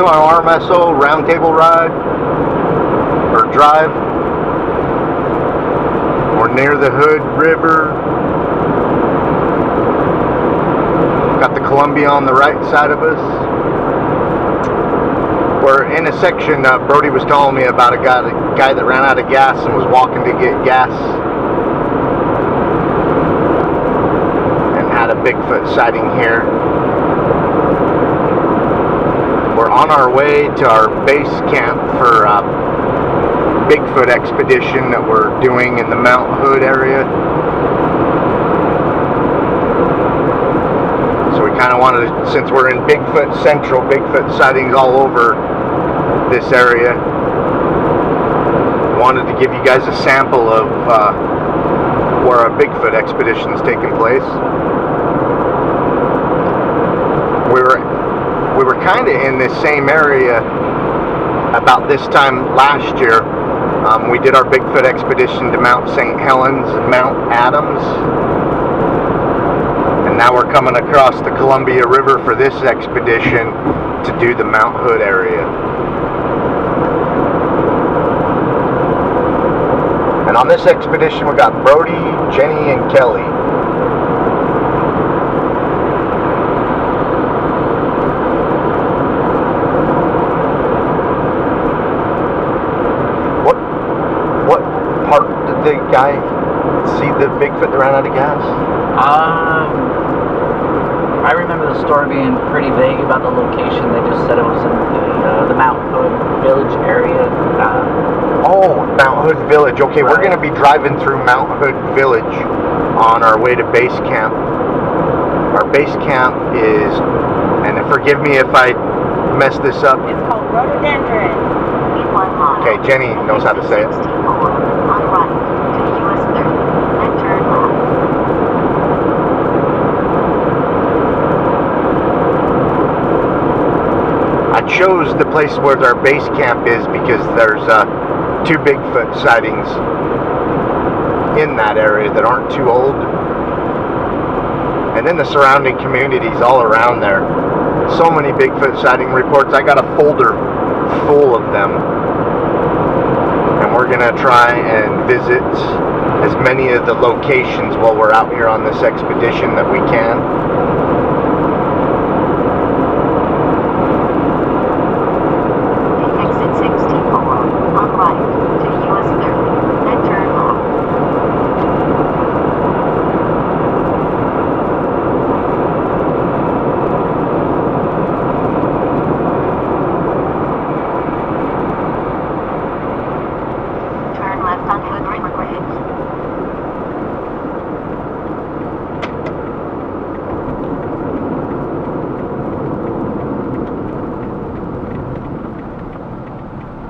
to our RMSO roundtable ride or drive. We're near the Hood River. Got the Columbia on the right side of us. We're in a section Brody was telling me about a guy that ran out of gas and was walking to get gas and had a Bigfoot sighting here. We're on our way to our base camp for Bigfoot expedition that we're doing in the Mount Hood area. So we kind of wanted to, since we're in Bigfoot Central, Bigfoot sightings all over this area, wanted to give you guys a sample of where our Bigfoot expedition is taking place. We were kind of in this same area about this time last year. We did our Bigfoot expedition to Mount St. Helens and Mount Adams. And now we're coming across the Columbia River for this expedition to do the Mount Hood area. And on this expedition we got Brody, Jenny, and Kelly. What part did the guy see the Bigfoot that ran out of gas? I remember the story being pretty vague about the location. They just said it was in the Mount Hood Village area. Mount Hood Village. Okay, right. We're going to be driving through Mount Hood Village on our way to base camp. Our base camp is, and forgive me if I mess this up. It's called rhododendron. Okay, Jenny knows how to say it. I chose the place where our base camp is because there's 2 Bigfoot sightings in that area that aren't too old, and then the surrounding communities all around there. So many Bigfoot sighting reports. I got a folder full of them, and we're gonna try and visit as many of the locations while we're out here on this expedition that we can.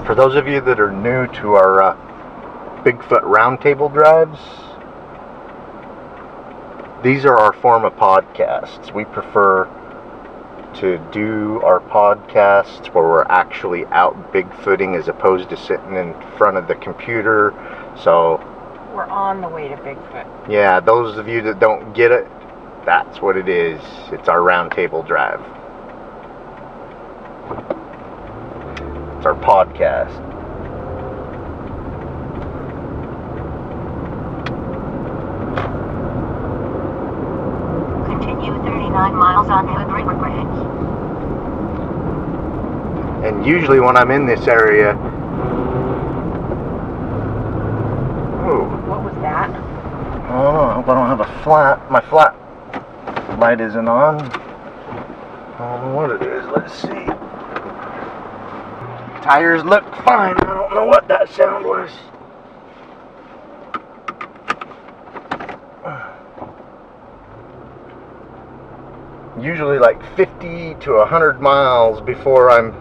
For those of you that are new to our Bigfoot roundtable drives, these are our form of podcasts. We prefer to do our podcasts where we're actually out Bigfooting as opposed to sitting in front of the computer. So we're on the way to Bigfoot. Yeah, those of you that don't get it, that's what it is. It's our roundtable drive. It's our podcast. Continue 39 miles on Hood River Bridge. And usually when I'm in this area... Ooh. What was that? Oh, I hope I don't have a flat. My flat light isn't on. I don't know what it is. Let's see. Tires look fine. I don't know what that sound was. Usually like 50 to 100 miles before I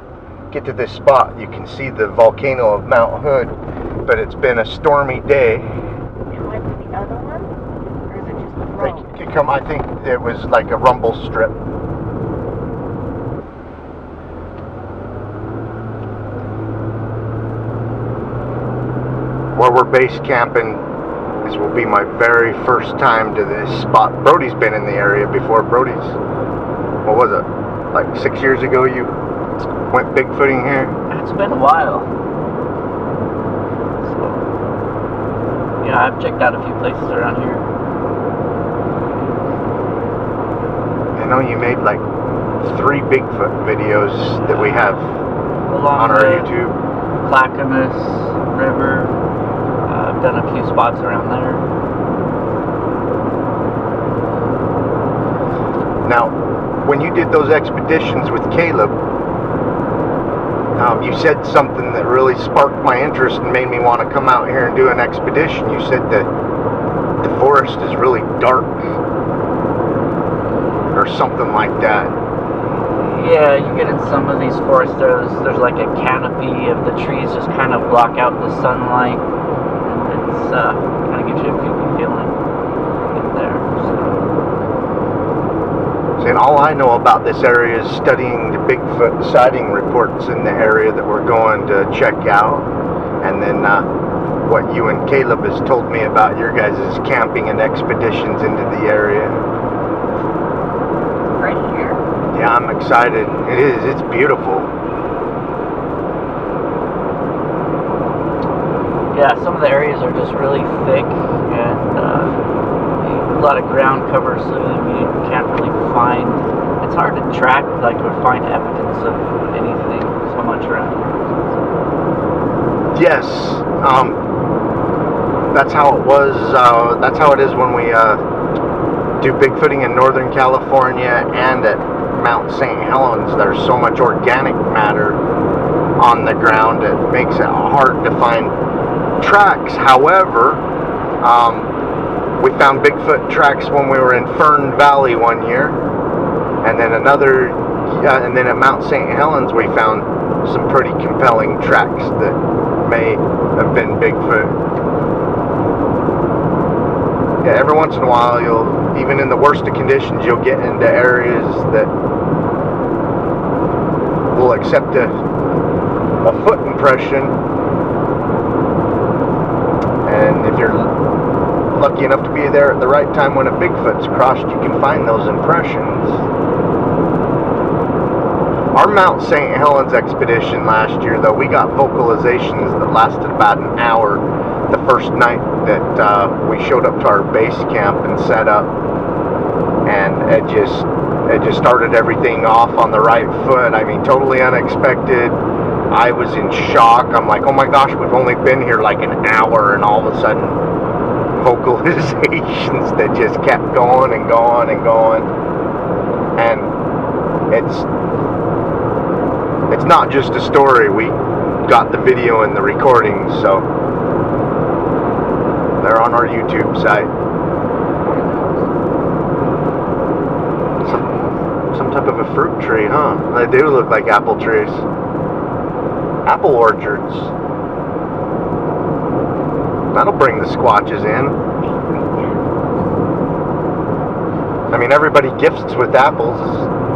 get to this spot, you can see the volcano of Mount Hood, but it's been a stormy day. It went to the other one? Or is it just the road? I think it was like a rumble strip. Where we're base camping, this will be my very first time to this spot. Brody's been in the area before. Brody's, what was it, like 6 years ago? went Bigfooting here? It's been a while. So, yeah, I've checked out a few places around here. I know you made like 3 Bigfoot videos that we have Along on our the YouTube. Clackamas River. I've done a few spots around there. Now, when you did those expeditions with Caleb, you said something that really sparked my interest and made me want to come out here and do an expedition. You said that the forest is really dark, or something like that. Yeah, you get in some of these forests, there's like a canopy of the trees just kind of block out the sunlight, and it's kind of gives you a creepy feeling in there. So. See, and all I know about this area is studying the Bigfoot sighting reports in the area that we're going to check out, and then what you and Caleb has told me about your guys' camping and expeditions into the area. Right here. Yeah, I'm excited. It is. It's beautiful. Yeah, some of the areas are just really thick and a lot of ground cover, so you can't really find. It's hard to track, like, or find evidence of anything so much around here. Yes. That's how it was. That's how it is when we do Bigfooting in Northern California and at Mount St. Helens. There's so much organic matter on the ground, it makes it hard to find tracks. However, we found Bigfoot tracks when we were in Fern Valley one year, and then and then at Mount St. Helens we found some pretty compelling tracks that may have been Bigfoot. Yeah, every once in a while, even in the worst of conditions, you'll get into areas that will accept a foot impression, and if you're lucky enough to be there at the right time when a Bigfoot's crossed, you can find those impressions. Our Mount St. Helens expedition last year, though, we got vocalizations that lasted about an hour the first night that we showed up to our base camp and set up, and it just started everything off on the right foot. I mean, totally unexpected. I was in shock. I'm like, oh my gosh, we've only been here like an hour, and all of a sudden vocalizations that just kept going and going and going. And it's not just a story. We got the video and the recordings, so they're on our YouTube site. Some type of a fruit tree, huh? They do look like apple trees. Apple orchards. That'll bring the Squatches in. I mean, everybody gifts with apples.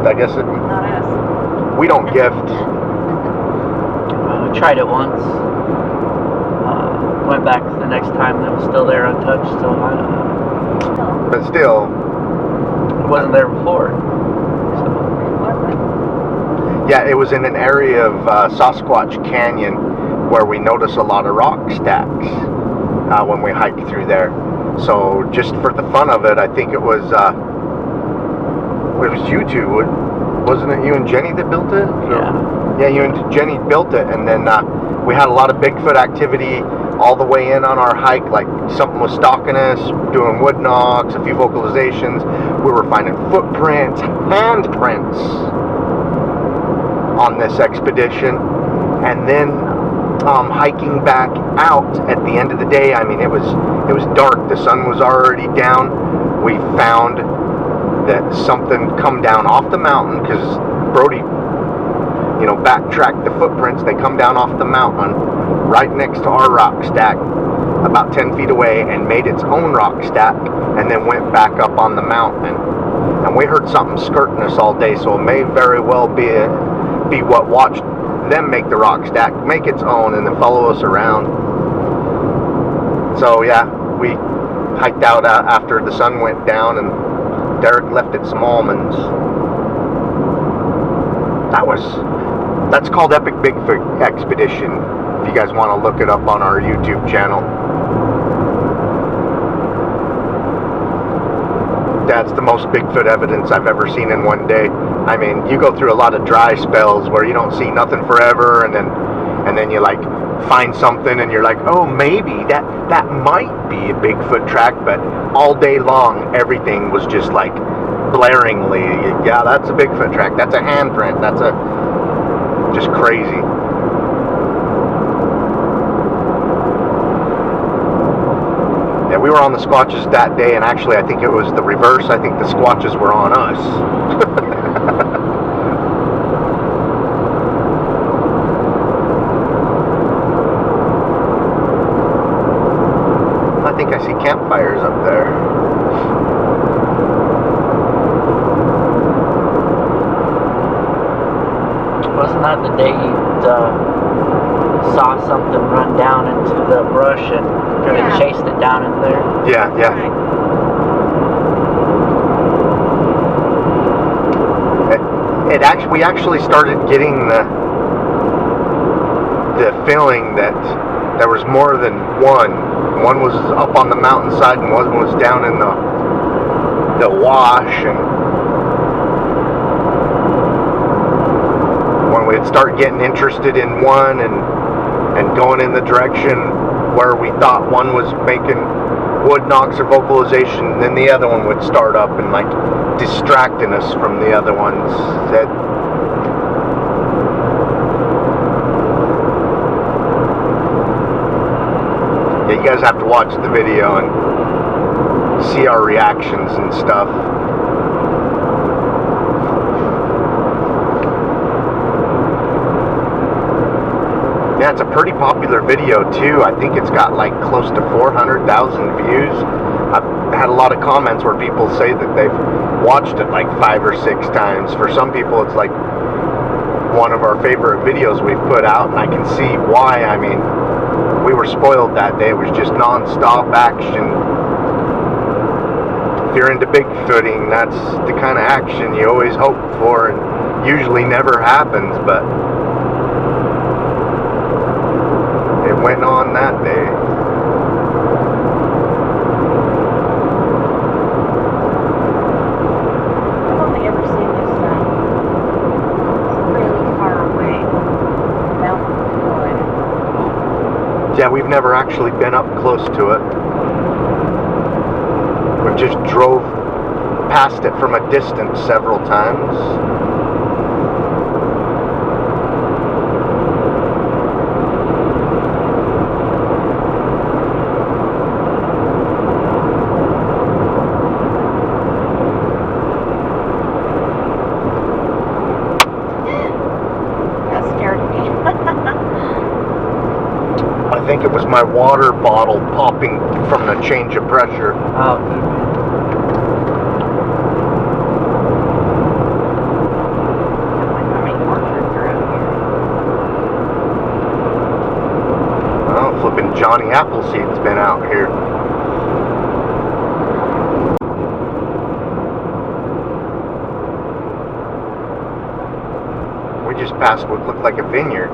I guess Not us. we don't gift. We tried it once. Went back the next time, it was still there untouched, so But still, it wasn't there before. So. yeah, it was in an area of Sasquatch Canyon where we notice a lot of rock stacks when we hike through there. So just for the fun of it, I think it was you two, wasn't it? You and Jenny that built it? Yeah. Yeah, you and Jenny built it, and then we had a lot of Bigfoot activity all the way in on our hike. Like something was stalking us, doing wood knocks, a few vocalizations. We were finding footprints, handprints on this expedition, and then hiking back out at the end of the day. I mean, it was dark. The sun was already down. We found that something come down off the mountain, because Brody, backtracked the footprints. They come down off the mountain right next to our rock stack, about 10 feet away, and made its own rock stack, and then went back up on the mountain. And we heard something skirting us all day, so it may very well be what watched them make the rock stack, make its own, and then follow us around. So yeah, we hiked out after the sun went down, and Derek left it some almonds. That's called Epic Bigfoot Expedition, if you guys want to look it up on our YouTube channel. That's the most Bigfoot evidence I've ever seen in one day. I mean, you go through a lot of dry spells where you don't see nothing forever, and then you like find something and you're like, oh, maybe that might be a Bigfoot track, but all day long everything was just like blaringly, yeah, that's a Bigfoot track, that's a handprint, that's a just crazy. Yeah, we were on the Squatches that day, and actually I think it was the reverse. I think the Squatches were on us. I think I see campfires up there. Wasn't that the day you saw something run down into the brush and kind of chased it down in there? Yeah, yeah. We actually started getting the feeling that there was more than one. One was up on the mountainside and one was down in the wash, and when we'd start getting interested in one and going in the direction where we thought one was making wood knocks or vocalization, then the other one would start up and like distracting us from the other ones. Yeah, you guys have to watch the video and see our reactions and stuff. Yeah, it's a pretty popular video too. I think it's got like close to 400,000 views. I've had a lot of comments where people say that they've watched it like 5 or 6 times. For some people it's like one of our favorite videos we've put out, and I can see why. I mean, we were spoiled that day. It was just non-stop action. If you're into Bigfooting, that's the kind of action you always hope for and usually never happens, but it went on that day. I've only ever seen this really far away mountain wood. Yeah, we've never actually been up close to it. We've just drove past it from a distance several times. That scared me. I think it was my water bottle popping from the change of pressure. Oh, Oh, flipping Johnny Appleseed's been out here. We just passed what looked like a vineyard.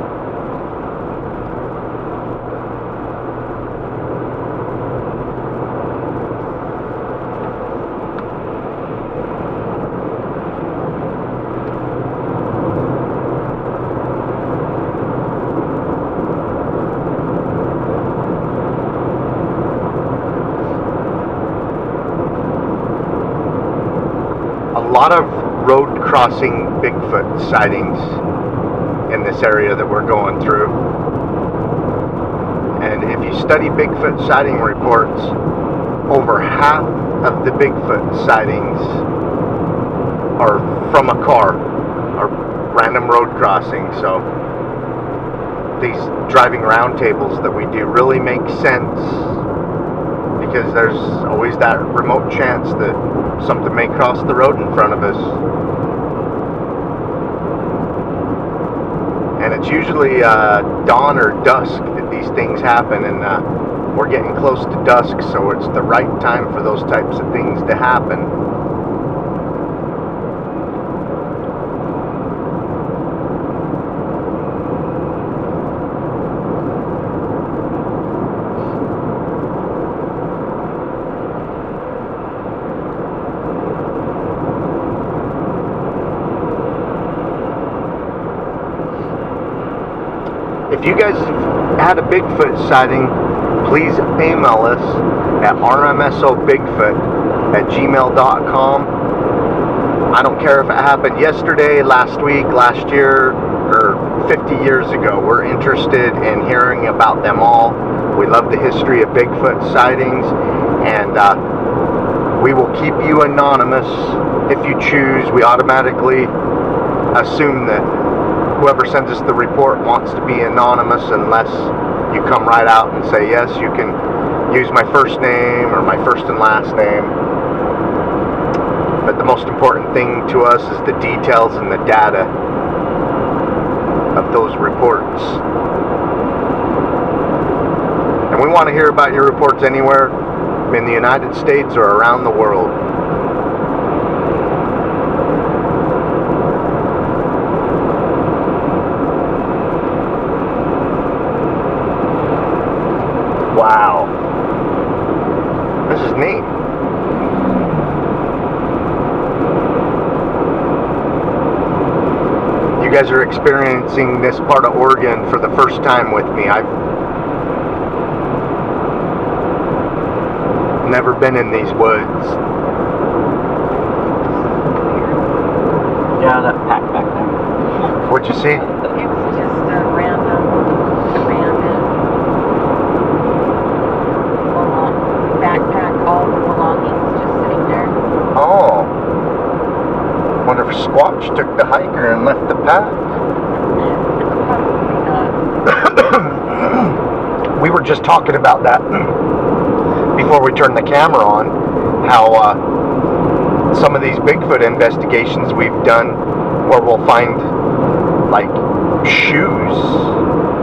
A lot of road crossing Bigfoot sightings in this area that we're going through. And if you study Bigfoot sighting reports, over half of the Bigfoot sightings are from a car or random road crossing. So these driving roundtables that we do really make sense, because there's always that remote chance that something may cross the road in front of us. And it's usually dawn or dusk that these things happen, and we're getting close to dusk, so it's the right time for those types of things to happen. if you guys had a Bigfoot sighting, please email us at rmsobigfoot@gmail.com. I don't care if it happened yesterday, last week, last year, or 50 years ago. We're interested in hearing about them all. We love the history of Bigfoot sightings, and we will keep you anonymous if you choose. We automatically assume that whoever sends us the report wants to be anonymous, unless you come right out and say, yes, you can use my first name or my first and last name. But the most important thing to us is the details and the data of those reports. And we want to hear about your reports anywhere in the United States or around the world. Wow. This is neat. You guys are experiencing this part of Oregon for the first time with me. I've never been in these woods. Yeah, that pack back there. What'd you see? It was just a random backpack, all the belongings just sitting there. Oh. Wonder if Squatch took the hiker and left the pack. Probably not. We were just talking about that before we turned the camera on, how some of these Bigfoot investigations we've done where we'll find like shoes,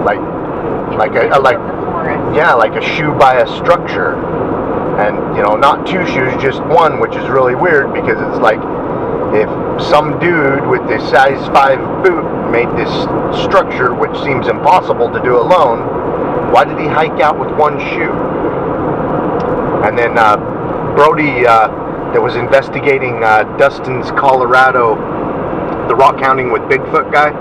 like a shoe by a structure, and not two shoes, just one, which is really weird because it's like if some dude with this size 5 boot made this structure, which seems impossible to do alone, why did he hike out with one shoe? And then Brody, that was investigating Dustin's Colorado, the rock hounding with Bigfoot guy,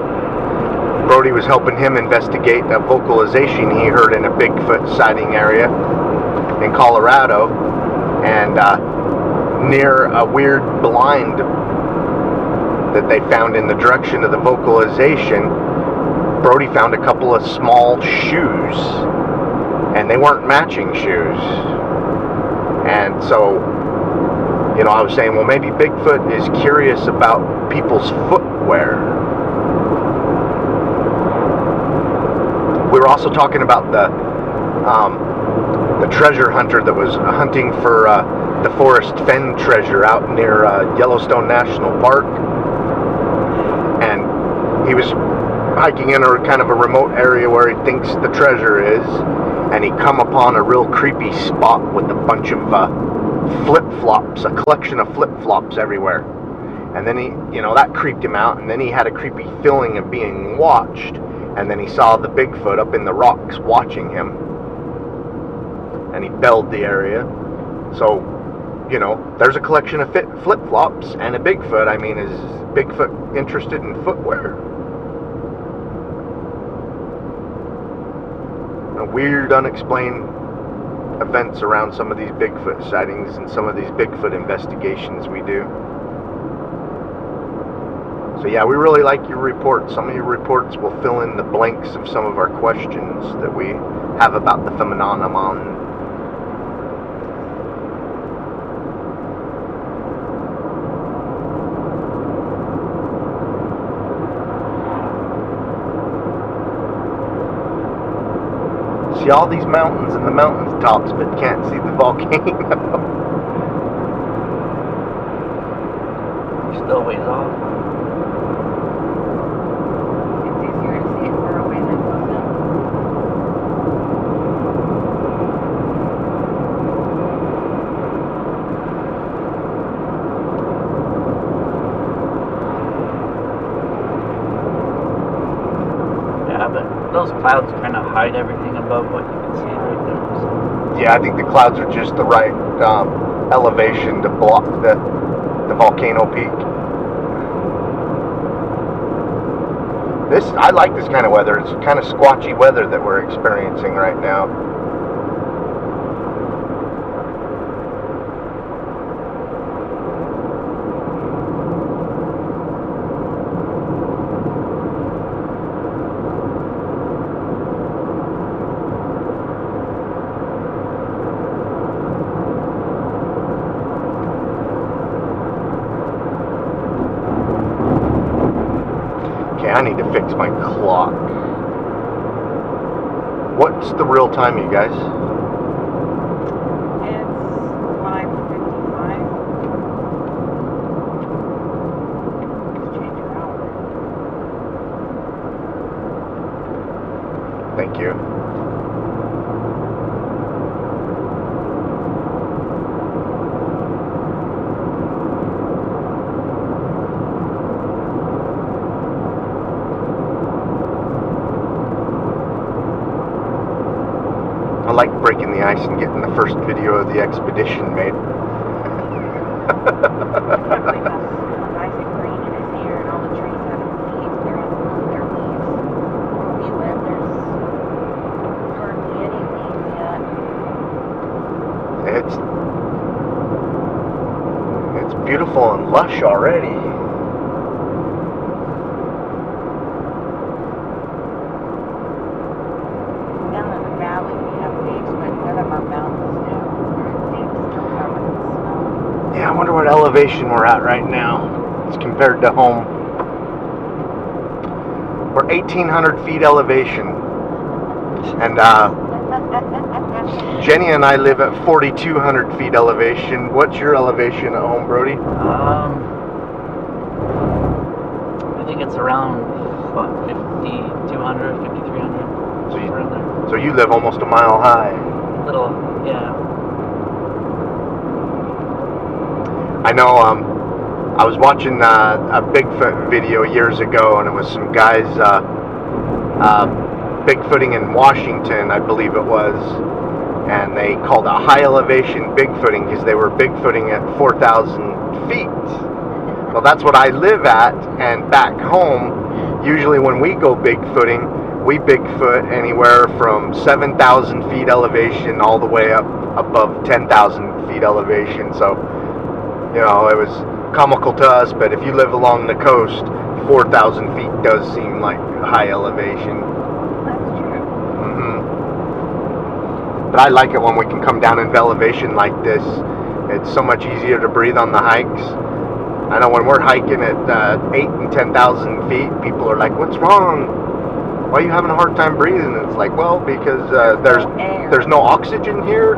Brody was helping him investigate a vocalization he heard in a Bigfoot sighting area in Colorado, and near a weird blind that they found in the direction of the vocalization, Brody found a couple of small shoes, and they weren't matching shoes. And so, I was saying, well, maybe Bigfoot is curious about people's footwear. We were also talking about the treasure hunter that was hunting for the Forest Fen treasure out near Yellowstone National Park. And he was hiking in a kind of a remote area where he thinks the treasure is, and he come upon a real creepy spot with a bunch of flip-flops, a collection of flip-flops everywhere. And then he, that creeped him out, and then he had a creepy feeling of being watched, and then he saw the Bigfoot up in the rocks watching him, and he belled the area. So, there's a collection of flip-flops and a Bigfoot. I mean, is Bigfoot interested in footwear? Weird, unexplained events around some of these Bigfoot sightings and some of these Bigfoot investigations we do. So yeah, we really like your reports. Some of your reports will fill in the blanks of some of our questions that we have about the phenomenon. See all these mountains and the mountain tops, but can't see the volcano. You're still ways off. It's easier to see it far away than close up. Yeah, but those clouds kind of hide everything above what you can see right there. So. Yeah, I think the clouds are just the right elevation to block the volcano peak. I like this kind of weather. It's kind of squatchy weather that we're experiencing right now. I need to fix my clock. What's the real time, you guys? It's 5:55. Let's change your hour. Thank you. I like breaking the ice and getting the first video of the expedition made. Probably has nice and green in his hair, and all the trees have leaves. Their leaves. Where we live, there's hardly any leaves yet. It's beautiful and lush already. Down in the valley, we have leaves, but none of our mountains do. Leaves still covered in snow. Yeah, I wonder what elevation we're at right now. It's compared to home. We're 1,800 feet elevation. And Jenny and I live at 4,200 feet elevation. What's your elevation at home, Brody? I think it's around, what, 5,200, 5,300, So you, around there. so you live almost a mile high. Little, yeah. I know, I was watching a Bigfoot video years ago, and it was some guys Bigfooting in Washington, I believe it was, and they called it high elevation Bigfooting because they were Bigfooting at 4,000 feet. Well, that's what I live at, and back home, usually when we go Bigfooting, we Bigfoot anywhere from 7,000 feet elevation all the way up above 10,000 feet elevation. So, you know, it was comical to us, but if you live along the coast, 4,000 feet does seem like high elevation. That's true. But I like it when we can come down in elevation like this. It's so much easier to breathe on the hikes. I know when we're hiking at 8,000 and 10,000 feet, people are like, "What's wrong? Why are you having a hard time breathing?" And it's like, well, because there's no oxygen here.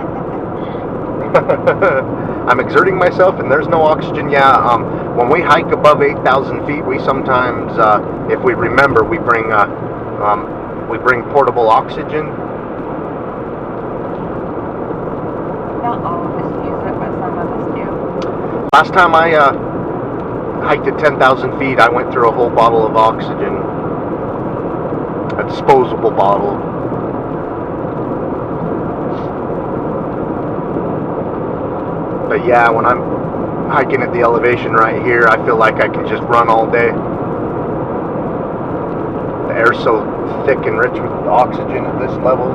I'm exerting myself and there's no oxygen. Yeah, when we hike above 8,000 feet, we sometimes, if we remember, we bring portable oxygen. Not all of us use it, but some of us do. Last time I hiked at 10,000 feet, I went through a whole bottle of oxygen. A disposable bottle. But yeah, when I'm hiking at the elevation right here, I feel like I can just run all day. The air's so thick and rich with oxygen at this level.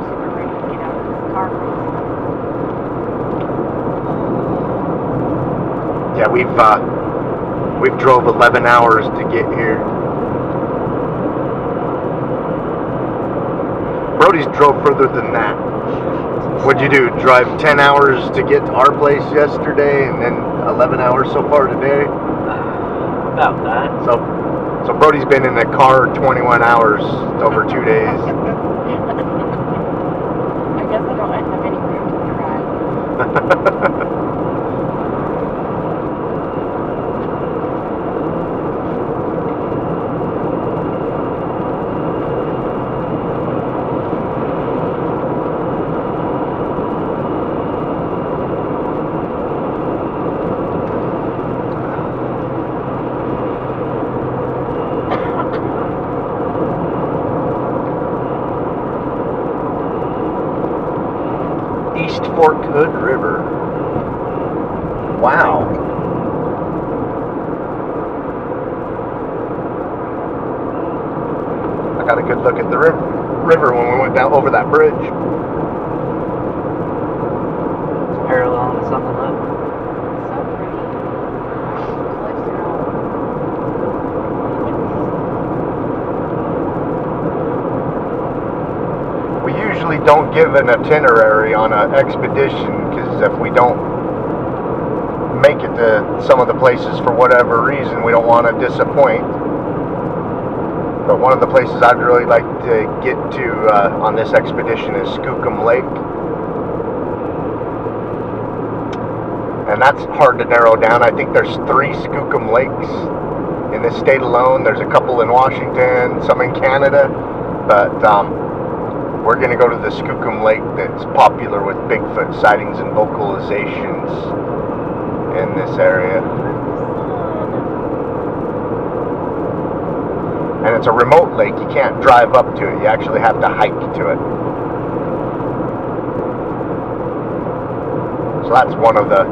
Super ready to get out of this car. Yeah, we've drove 11 hours to get here. Brody's drove further than that. What'd you do? Drive 10 hours to get to our place yesterday, and then 11 hours so far today? About that. So Brody's been in the car 21 hours over 2 days. I guess I don't have any room to drive. Fort Hood River. Wow. I got a good look at the river when we went down over that bridge. It's parallel and it's on the hood. So pretty. Cliffs and all. We usually don't give an itinerary on an expedition because if we don't make it to some of the places for whatever reason, we don't want to disappoint. But one of the places I'd really like to get to on this expedition is Skookum Lake. And that's hard to narrow down. I think there's 3 Skookum Lakes in this state alone. There's a couple in Washington, some in Canada. But we're going to go to the Skookum Lake that's popular with Bigfoot sightings and vocalizations in this area. And it's a remote lake. You can't drive up to it. You actually have to hike to it. So that's one of the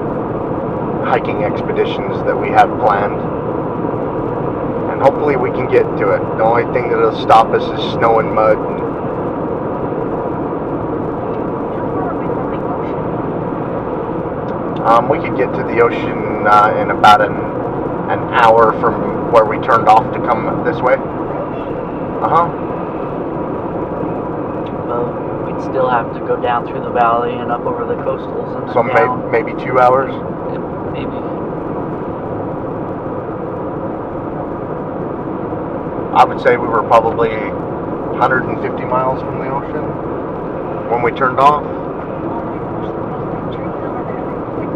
hiking expeditions that we have planned. And hopefully we can get to it. The only thing that'll stop us is snow and mud. How far are we from the ocean? We could get to the ocean in about an hour from where we turned off to come this way. Well, we'd still have to go down through the valley and up over the coastals and then So down. maybe 2 hours. Maybe. I would say we were probably 150 miles from the ocean when we turned off. Oh my gosh, look at those big trees over there. They're like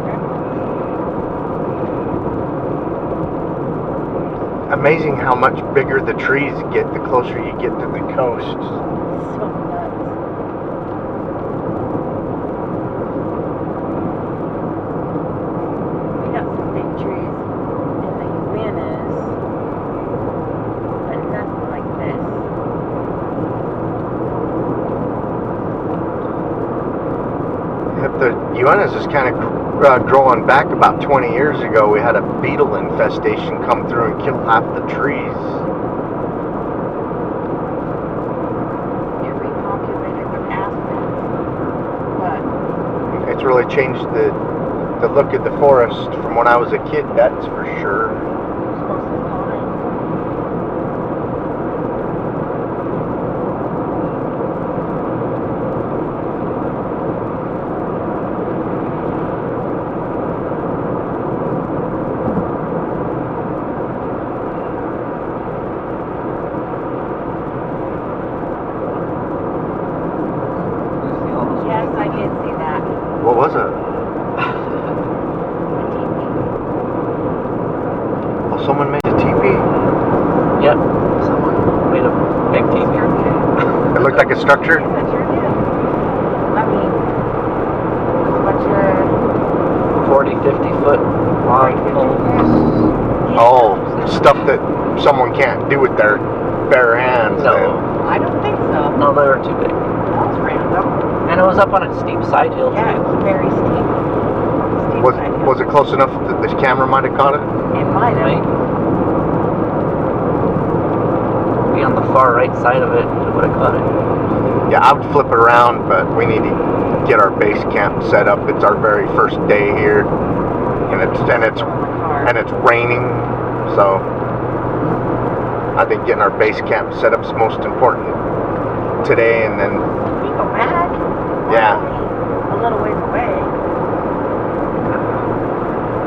redwoods. Amazing how much bigger the trees get the closer you get to the coast. So nuts. We got some big trees in the Uintas, but nothing like this. The Uintas is kind of growing back. About 20 years ago, we had a beetle infestation come through and kill half the trees. It repopulated with aspens, but It's really changed the look of the forest from when I was a kid, that's for sure. it's mostly pine. Yes, I did see that. What was it? A teepee. Oh, someone made a teepee? Yep. Someone made a big TV. It looked like a structure? That sure did. I mean, a bunch of 40, 50 foot long poles. Oh, stuff that someone can't do with their bare hands. No. I don't think so. No, they were too big. That was random. And it was up on a steep side hill Yeah, it too. was very steep. Steep Was, side hill. was it close enough that the camera might have caught it? It might have. Right? Be on the far right side of it, it would have caught it. Yeah, I would flip it around, but we need to get our base camp set up. It's our very first day here, and it's raining, so I think getting our base camp set up is most important today, and then We go back. Yeah. Only a little ways away.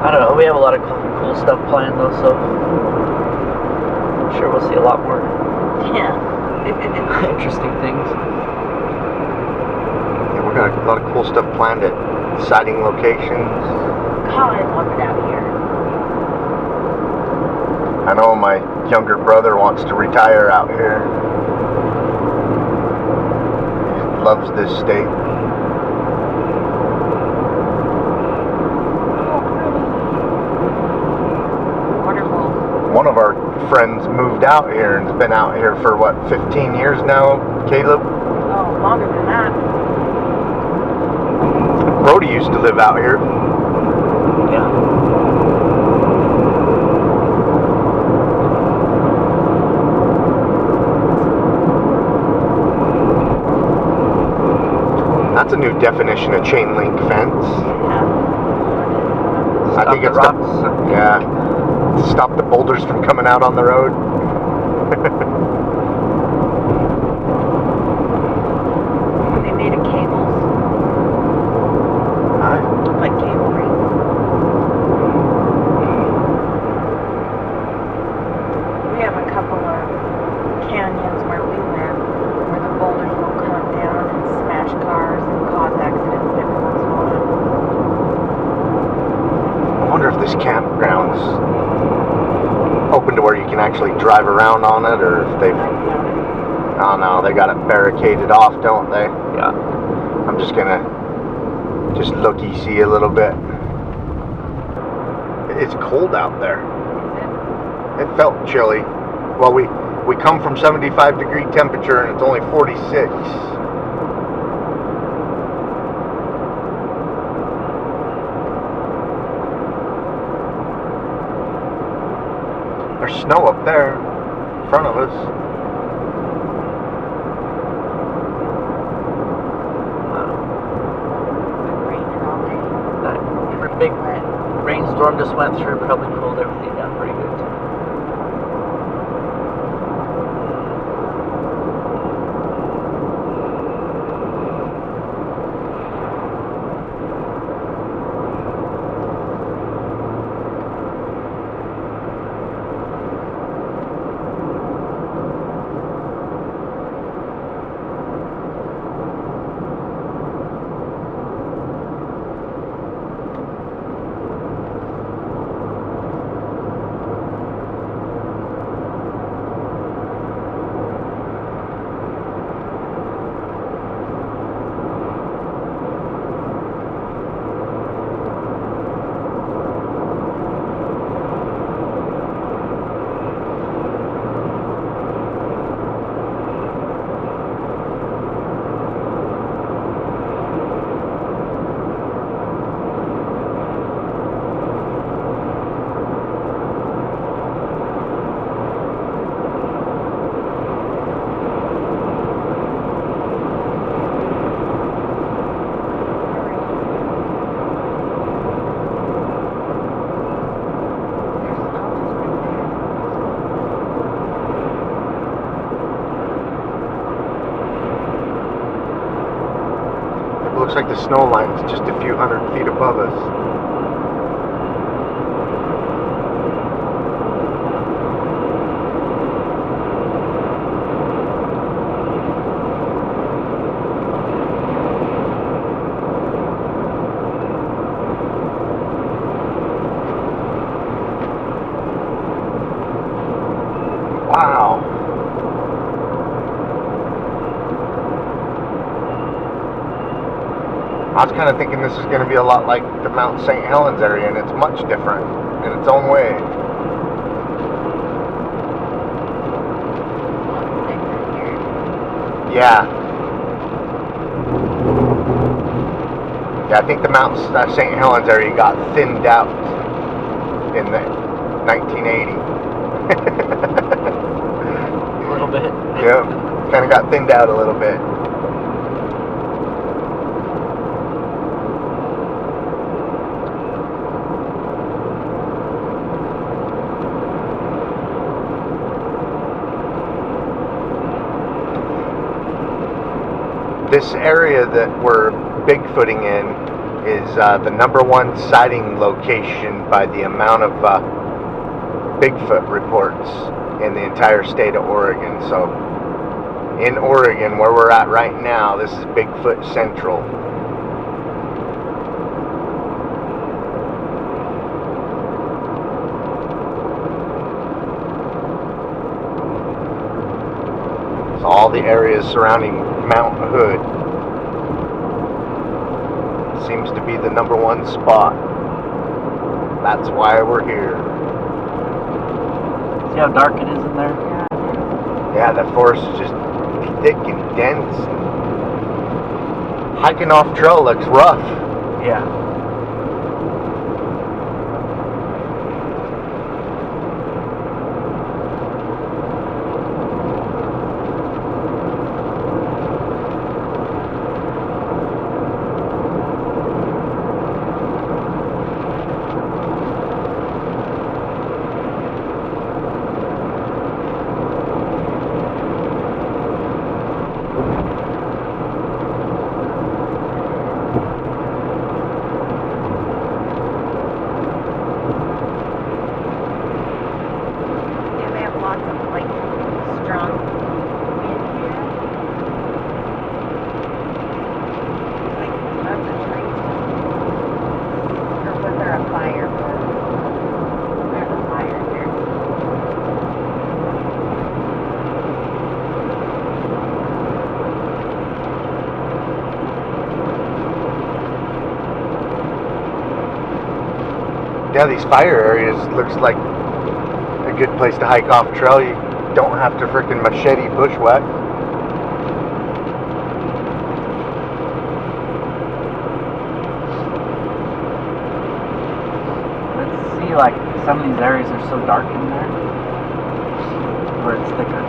I don't know, we have a lot of cool stuff planned though, so I'm sure we'll see a lot more Yeah. interesting things. yeah, we got a lot of cool stuff planned at sighting locations. Oh, I love it out here. I know my younger brother wants to retire out here. He loves this state. Oh, pretty. Wonderful. One of our friends moved out here and has been out here for what, 15 years now, Caleb? Oh, longer than that. Brody used to live out here. Yeah. That's a new definition of chain link fence. I Stop think the it's rocks. yeah. Stop the boulders from coming out on the road. They made of cables, like cable rings. We have a couple of canyons where we live, where the boulders will come down and smash cars and cause accidents every once in a while. I wonder if this campground's open to where you can actually drive around on it, or if they've... Oh no, they got it barricaded off, don't they? Yeah. I'm just gonna looky-see a little bit. It's cold out there. It felt chilly. Well, we come from 75-degree temperature and it's only 46. There's snow up there in front of us. That big rainstorm just went through, probably cooled everything down pretty good. Looks like the snow line's just a few hundred feet above us. Wow. I was kind of thinking this is going to be a lot like the Mount St. Helens area, and it's much different in its own way. Yeah. Yeah, I think the Mount St. Helens area got thinned out in the 1980. A little bit. Yeah, kind of got thinned out a little bit. This area that we're Bigfooting in is the #1 sighting location by the amount of Bigfoot reports in the entire state of Oregon. So in Oregon, where we're at right now, this is Bigfoot Central. So all the areas surrounding Mount Hood seems to be the #1 spot. That's why we're here. See how dark it is in there? Yeah, that forest is just thick and dense. Hiking off trail looks rough. Yeah. Yeah, they have lots of like strong wind here. Like lots of trees. Or was there a fire? There's a fire here. Yeah, these fire areas looks like a good place to hike off trail. You don't have to frickin' machete bushwhack. Let's see, like, some of these areas are so dark in there where it's thicker.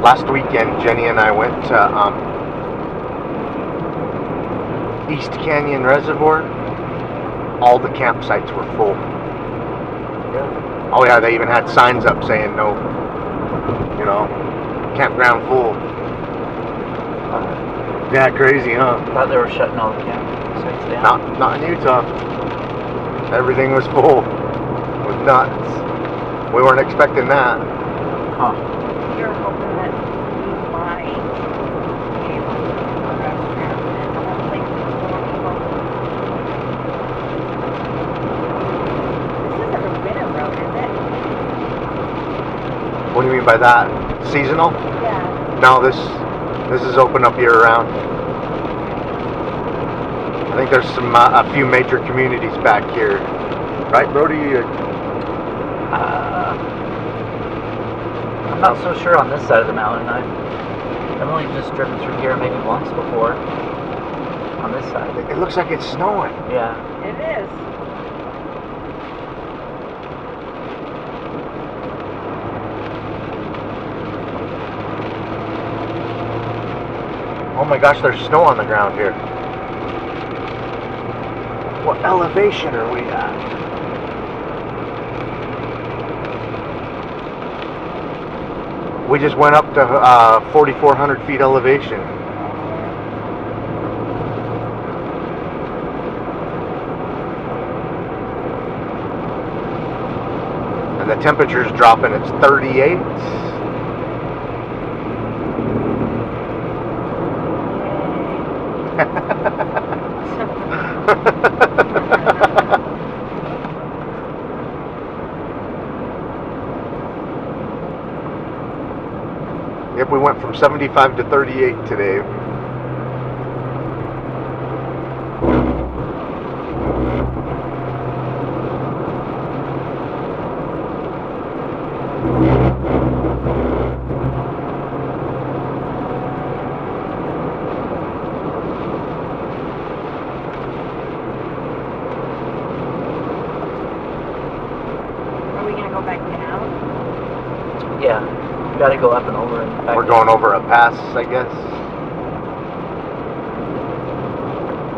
Last weekend, Jenny and I went to East Canyon Reservoir. All the campsites were full. Oh yeah, they even had signs up saying no, you know, campground full. Yeah, crazy, huh? Thought they were shutting all the campsites down. Not in Utah. Everything was full. It was nuts. We weren't expecting that. Huh. You're hoping that you might be able to go to a restaurant and hopefully more people. This isn't a winter road, is it? What do you mean by that? Seasonal? Yeah. No, this is open up year round. I think there's some a few major communities back here, right, Brody? I'm not so sure on this side of the mountain. I've only just driven through here maybe once before. On this side. It looks like it's snowing. Yeah. It is. Oh my gosh, there's snow on the ground here. What elevation are we at? We just went up to 4,400 feet elevation. And the temperature's dropping, it's 38. Yep, we went from 75 to 38 today. Are we gonna go back down? Yeah. You gotta go up and over and back. We're going over a pass, I guess.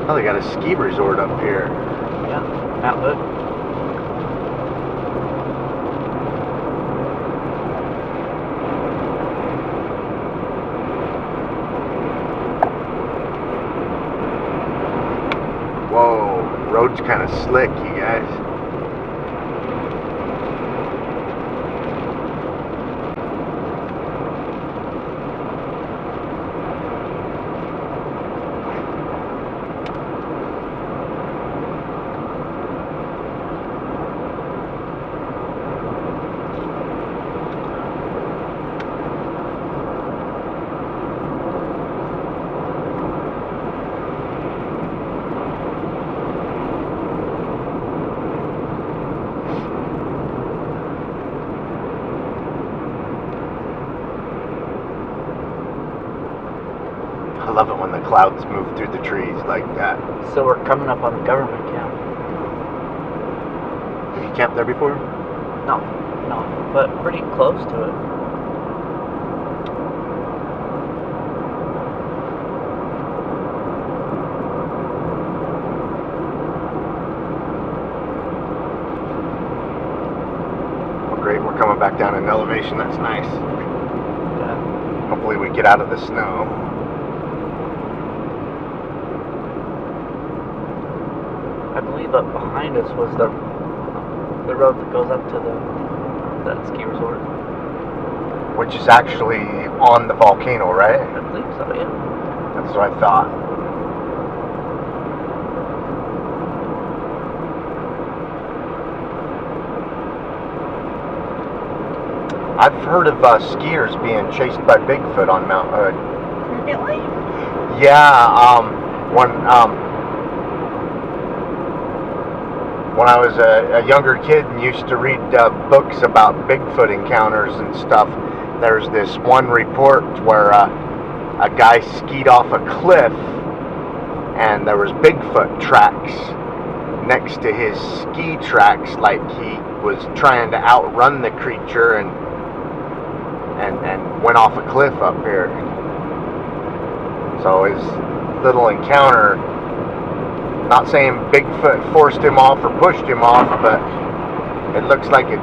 Oh, they got a ski resort up here. Yeah. Mount Hood. Whoa, road's kind of slick, you guys. clouds move through the trees like that. So we're coming up on the government camp. Have you camped there before? No, but pretty close to it. Great, we're coming back down in elevation. That's nice. Yeah. Hopefully we get out of the snow. I believe up behind us was the road that goes up to that ski resort. Which is actually on the volcano, right? I believe so, yeah. That's what I thought. I've heard of skiers being chased by Bigfoot on Mount Hood. Really? Yeah, when I was a younger kid and used to read books about Bigfoot encounters and stuff, there's this one report where a guy skied off a cliff and there was Bigfoot tracks next to his ski tracks, like he was trying to outrun the creature and went off a cliff up here. So his little encounter, not saying Bigfoot forced him off or pushed him off, but it looks like it.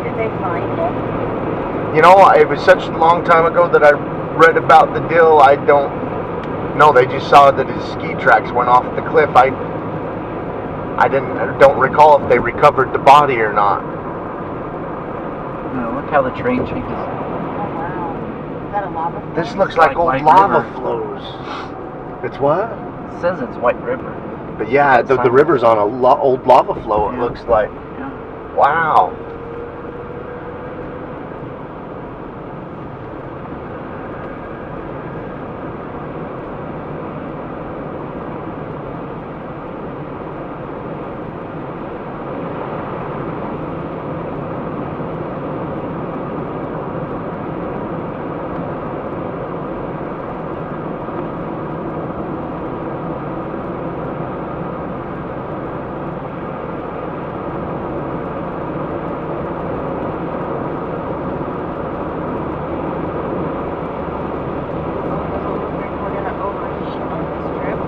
Did they find him? You know, it was such a long time ago that I read about the deal. I don't know. They just saw that his ski tracks went off the cliff. I don't recall if they recovered the body or not. No, look how the train changes. Oh wow. Is that a lava flow? This looks like old White lava River. flows. It's what? It says it's White River. But yeah, the river's on a old lava flow, it Yeah. looks like. Yeah. Wow. We're gonna overheat on this trip.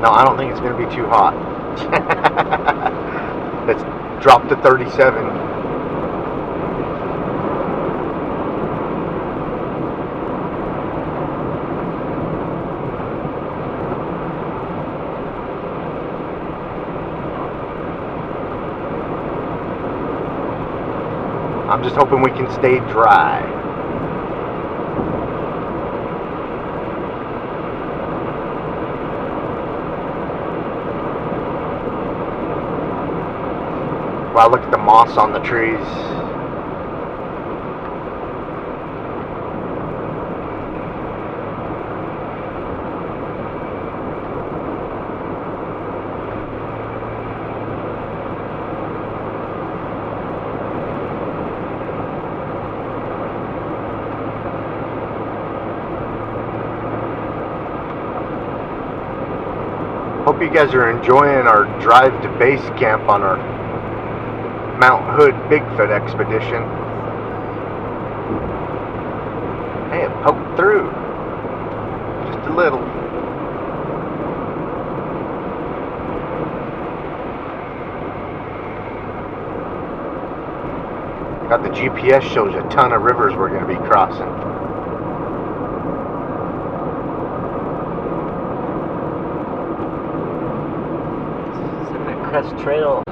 No, I don't think it's going to be too hot. It's dropped to 37. I'm just hoping we can stay dry. Wow, look at the moss on the trees. Hope you guys are enjoying our drive to base camp on our Mount Hood Bigfoot expedition. Hey, it poked through. Just a little. Got the GPS shows a ton of rivers we're going to be crossing. Pacific Crest Trail.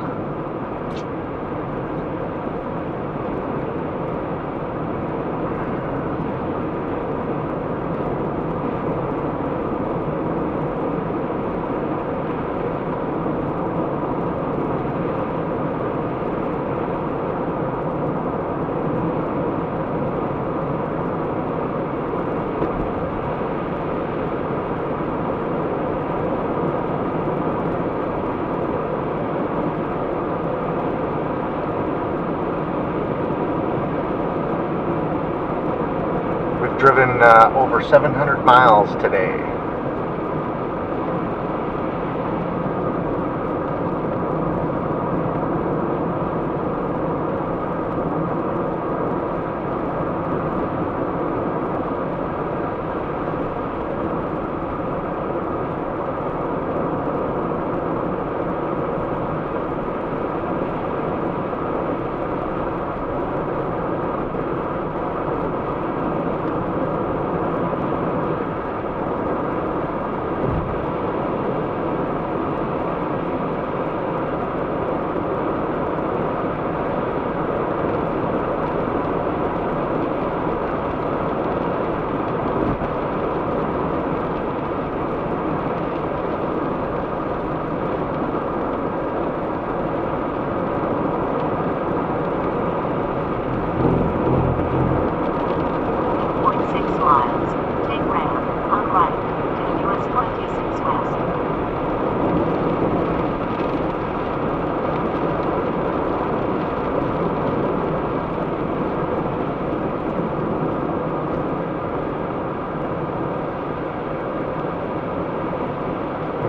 over 700 miles today.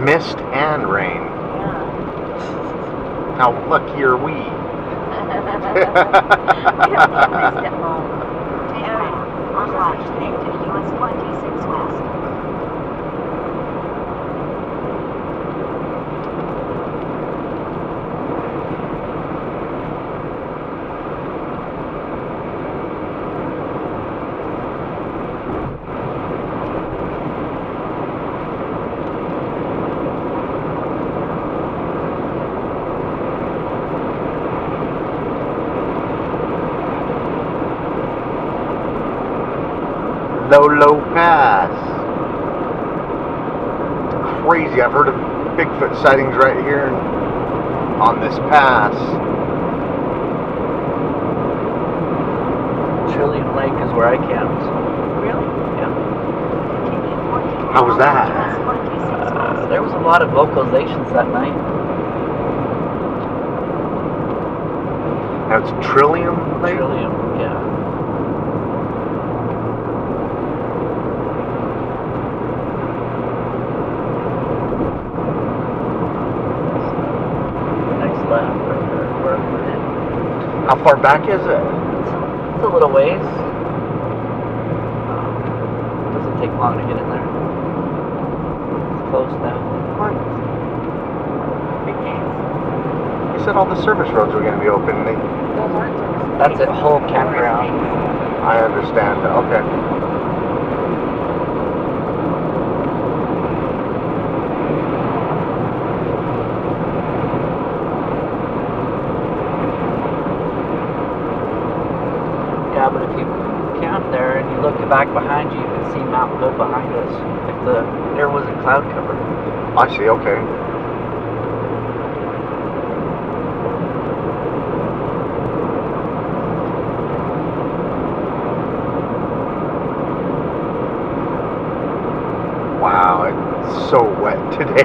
Mist and rain. Yeah. How lucky are we? We don't get missed at home. Take Yeah. right on right to US 26 West. Lolo Pass. It's crazy. I've heard of Bigfoot sightings right here on this pass. Trillium Lake is where I camped. Really? Yeah. Continue 14 How was miles that? US 26 West. There was a lot of vocalizations that night. Now it's Trillium Lake? Trillium, yeah. Next lap, right there, where we're in. How far back is it? It's a little ways. Doesn't take long to get in there. It's close now. What? Big days. You said all the service roads were going to be open. Those aren't service. That's a whole Those are campground. residents. I understand. Okay. Yeah, but if you camp there and you look back behind you, you can see Mount Hood behind us. If the air wasn't cloud covered. I see. Okay. Wow, it's so wet today.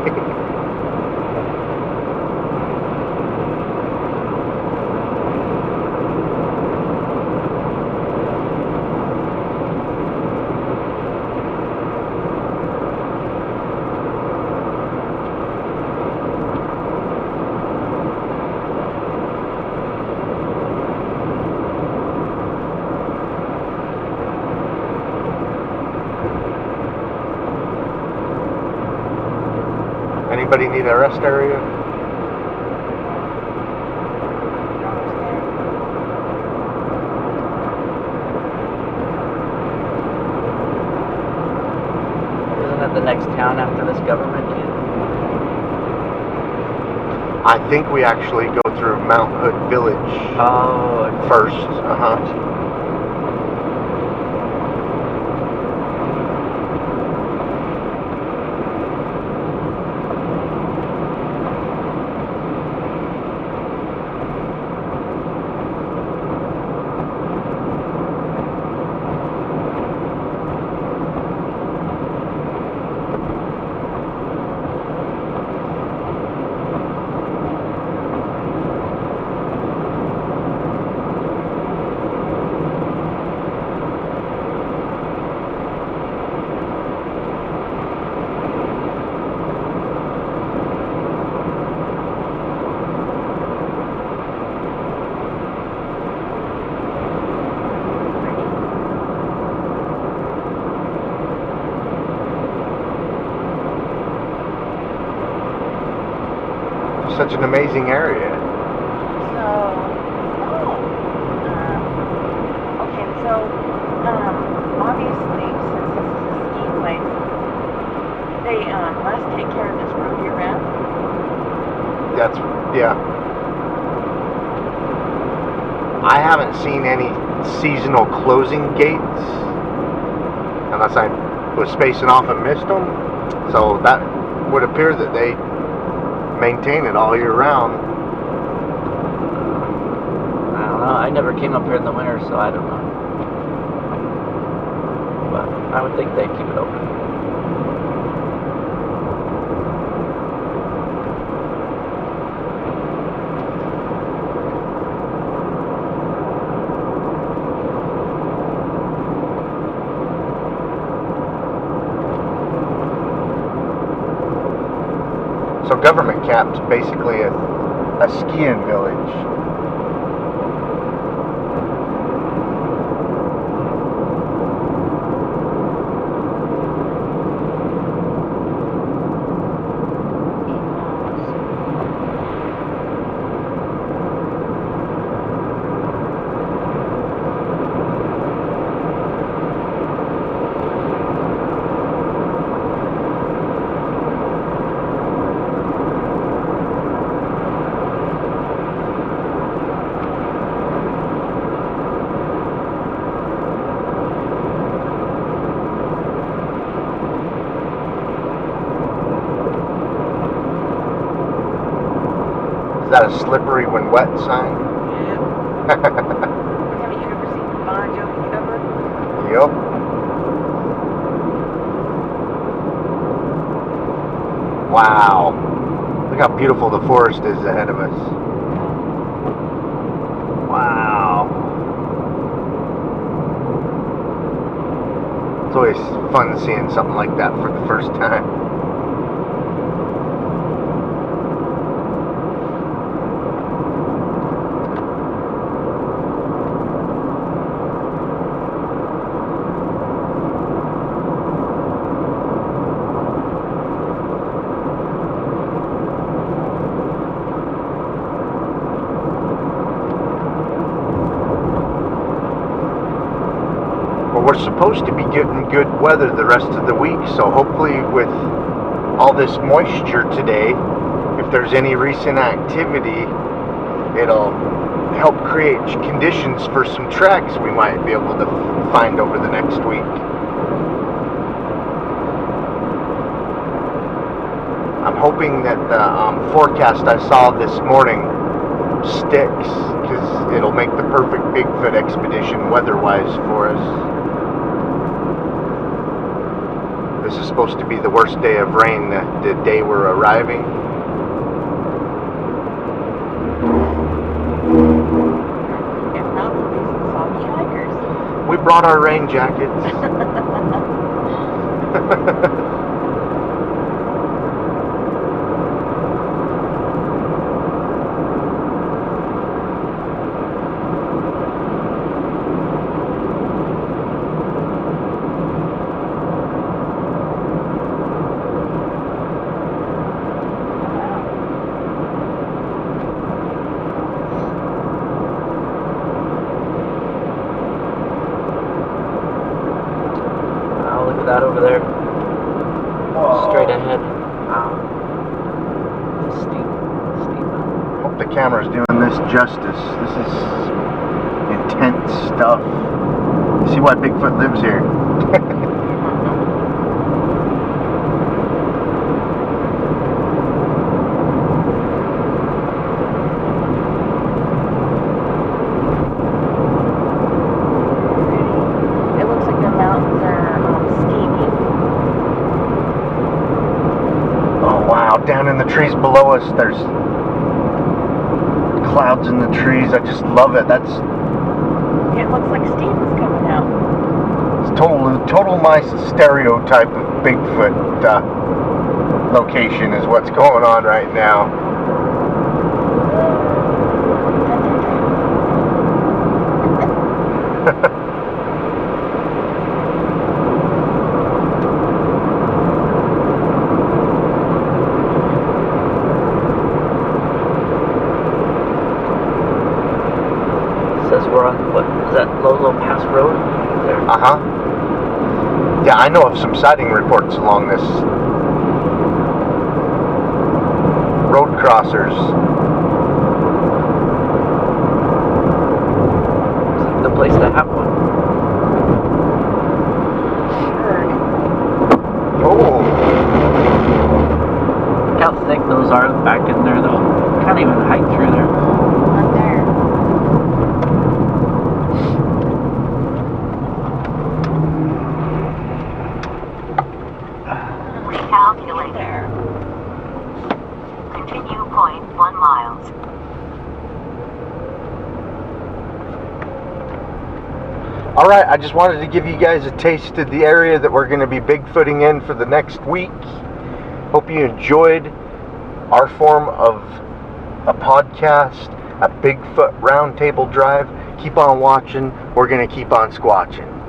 Anybody need a rest area? Isn't that the next town after this government camp? I think we actually go through Mount Hood Village Oh, first. Uh-huh. such an amazing area. So, okay, so, obviously, since this is a ski place, they, must take care of this road year round. That's, yeah. I haven't seen any seasonal closing gates, unless I was spacing off and missed them. So that would appear that they maintain it all year round. I don't know. I never came up here in the winter, so I don't know. But I would think they'd keep it open. So Government Camp's basically a skiing village. Is that a slippery when wet sign? Yeah. Haven't you ever seen the Bon Jovi cover? Yep. Wow. Look how beautiful the forest is ahead of us. Wow. It's always fun seeing something like that for the first time. We're supposed to be getting good weather the rest of the week, so hopefully with all this moisture today, if there's any recent activity, it'll help create conditions for some tracks we might be able to find over the next week. I'm hoping that the forecast I saw this morning sticks, because it'll make the perfect Bigfoot expedition weather-wise for us. This is supposed to be the worst day of rain the day we're arriving. If not, we'll be some soggy hikers. We brought our rain jackets. That over there, Whoa. straight ahead. Steep. Hope the camera's doing this justice. This is intense stuff. See why Bigfoot lives here. It looks like the mountains are steaming. Oh wow, down in the trees below us there's clouds in the trees. I just love it. That's It looks like steam is coming out. it's total my stereotype of Bigfoot location is what's going on right now. Is that Lolo Pass Road? There. Uh-huh. Yeah, I know of some sighting reports along this. Road crossers. It's like the place to have one. Oh. Look how thick those are back in there, though. Can't even hike through there. Up there. Recalculate. There. Continue 0.1 miles. All right, I just wanted to give you guys a taste of the area that we're going to be Bigfooting in for the next week. Hope you enjoyed our form of a podcast, a Bigfoot roundtable drive. Keep on watching. We're going to keep on squatching.